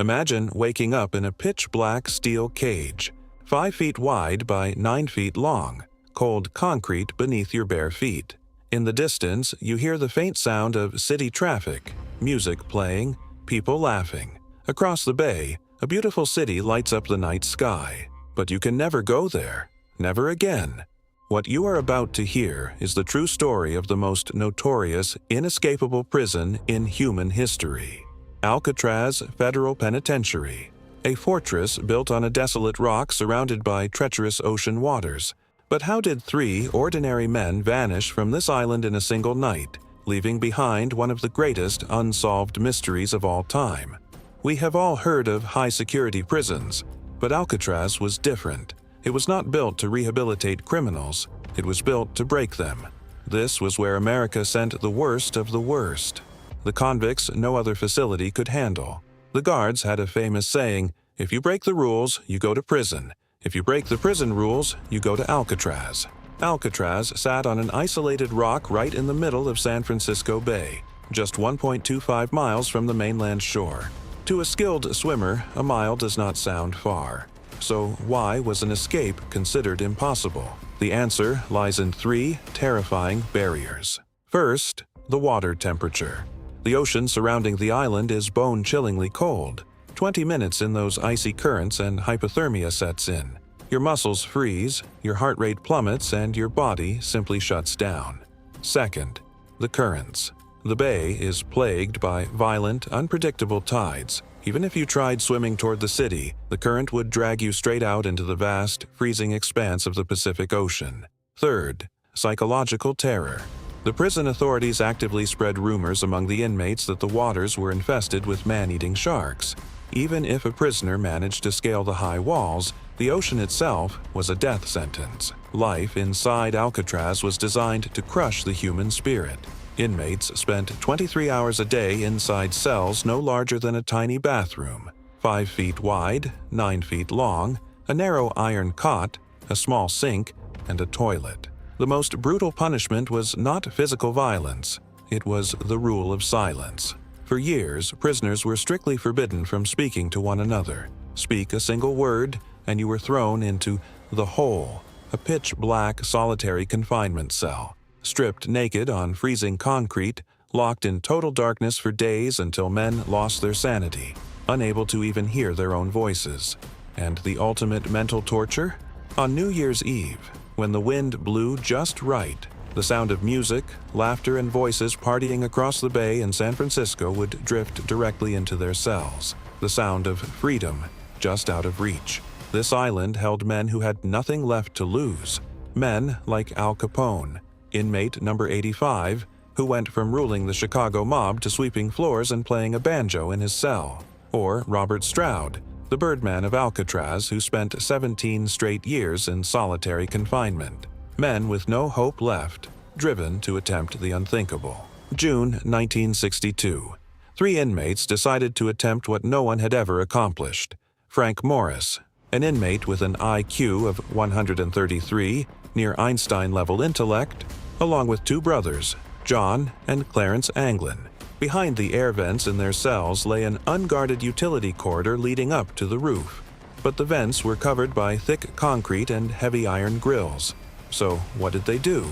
Imagine waking up in a pitch-black steel cage, 5 feet wide by 9 feet long, cold concrete beneath your bare feet. In the distance, you hear the faint sound of city traffic, music playing, people laughing. Across the bay, a beautiful city lights up the night sky. But you can never go there. Never again. What you are about to hear is the true story of the most notorious, inescapable prison in human history. Alcatraz Federal Penitentiary, a fortress built on a desolate rock surrounded by treacherous ocean waters. But how did 3 ordinary men vanish from this island in a single night, leaving behind one of the greatest unsolved mysteries of all time? We have all heard of high-security prisons, but Alcatraz was different. It was not built to rehabilitate criminals, it was built to break them. This was where America sent the worst of the worst. The convicts no other facility could handle. The guards had a famous saying, "If you break the rules, you go to prison. If you break the prison rules, you go to Alcatraz." Alcatraz sat on an isolated rock right in the middle of San Francisco Bay, just 1.25 miles from the mainland shore. To a skilled swimmer, a mile does not sound far. So why was an escape considered impossible? The answer lies in 3 terrifying barriers. First, the water temperature. The ocean surrounding the island is bone-chillingly cold. 20 minutes in those icy currents and hypothermia sets in. Your muscles freeze, your heart rate plummets, and your body simply shuts down. Second, the currents. The bay is plagued by violent, unpredictable tides. Even if you tried swimming toward the city, the current would drag you straight out into the vast, freezing expanse of the Pacific Ocean. Third, psychological terror. The prison authorities actively spread rumors among the inmates that the waters were infested with man-eating sharks. Even if a prisoner managed to scale the high walls, the ocean itself was a death sentence. Life inside Alcatraz was designed to crush the human spirit. Inmates spent 23 hours a day inside cells no larger than a tiny bathroom, 5 feet wide, 9 feet long, a narrow iron cot, a small sink, and a toilet. The most brutal punishment was not physical violence, it was the rule of silence. For years, prisoners were strictly forbidden from speaking to one another. Speak a single word, and you were thrown into the hole, a pitch-black solitary confinement cell. Stripped naked on freezing concrete, locked in total darkness for days until men lost their sanity, unable to even hear their own voices. And the ultimate mental torture? On New Year's Eve, when the wind blew just right, the sound of music, laughter, and voices partying across the bay in San Francisco would drift directly into their cells. The sound of freedom, just out of reach. This island held men who had nothing left to lose. Men like Al Capone, inmate number 85, who went from ruling the Chicago mob to sweeping floors and playing a banjo in his cell. Or Robert Stroud, the Birdman of Alcatraz, who spent 17 straight years in solitary confinement. Men with no hope left, driven to attempt the unthinkable. June 1962. 3 inmates decided to attempt what no one had ever accomplished. Frank Morris, an inmate with an IQ of 133, near Einstein-level intellect, along with 2 brothers, John and Clarence Anglin. Behind the air vents in their cells lay an unguarded utility corridor leading up to the roof. But the vents were covered by thick concrete and heavy iron grills. So what did they do?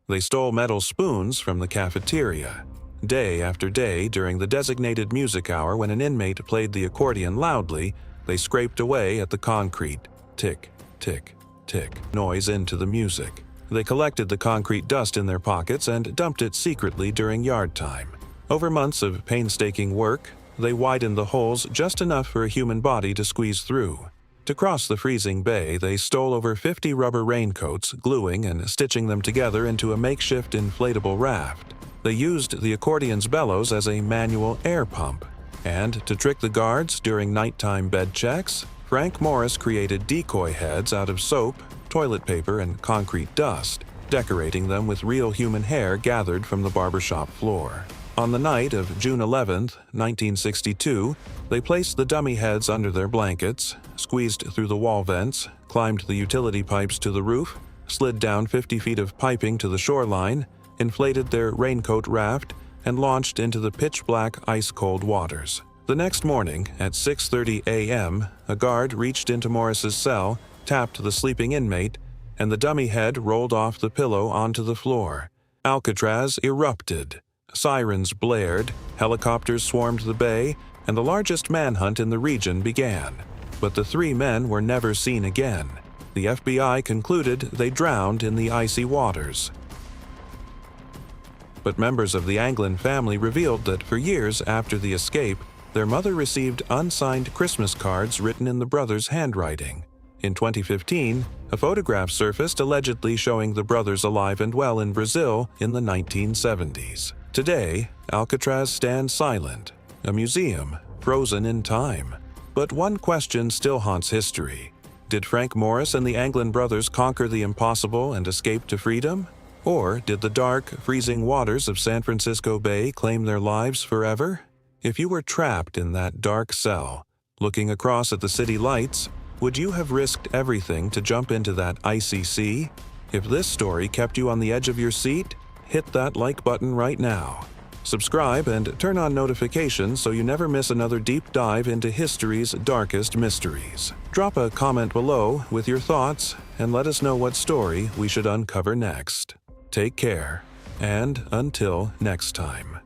They stole metal spoons from the cafeteria. Day after day, during the designated music hour when an inmate played the accordion loudly, they scraped away at the concrete. Tick, tick, tick, noise into the music. They collected the concrete dust in their pockets and dumped it secretly during yard time. Over months of painstaking work, they widened the holes just enough for a human body to squeeze through. To cross the freezing bay, they stole over 50 rubber raincoats, gluing and stitching them together into a makeshift inflatable raft. They used the accordion's bellows as a manual air pump. And to trick the guards during nighttime bed checks, Frank Morris created decoy heads out of soap, toilet paper, and concrete dust, decorating them with real human hair gathered from the barbershop floor. On the night of June 11, 1962, they placed the dummy heads under their blankets, squeezed through the wall vents, climbed the utility pipes to the roof, slid down 50 feet of piping to the shoreline, inflated their raincoat raft, and launched into the pitch-black, ice-cold waters. The next morning, at 6:30 a.m., a guard reached into Morris's cell, tapped the sleeping inmate, and the dummy head rolled off the pillow onto the floor. Alcatraz erupted. Sirens blared, helicopters swarmed the bay, and the largest manhunt in the region began. But the three men were never seen again. The FBI concluded they drowned in the icy waters. But members of the Anglin family revealed that for years after the escape, their mother received unsigned Christmas cards written in the brothers' handwriting. In 2015, a photograph surfaced allegedly showing the brothers alive and well in Brazil in the 1970s. Today, Alcatraz stands silent, a museum frozen in time. But one question still haunts history. Did Frank Morris and the Anglin brothers conquer the impossible and escape to freedom? Or did the dark, freezing waters of San Francisco Bay claim their lives forever? If you were trapped in that dark cell, looking across at the city lights, would you have risked everything to jump into that icy sea? If this story kept you on the edge of your seat, hit that like button right now. Subscribe and turn on notifications so you never miss another deep dive into history's darkest mysteries. Drop a comment below with your thoughts and let us know what story we should uncover next. Take care, and until next time.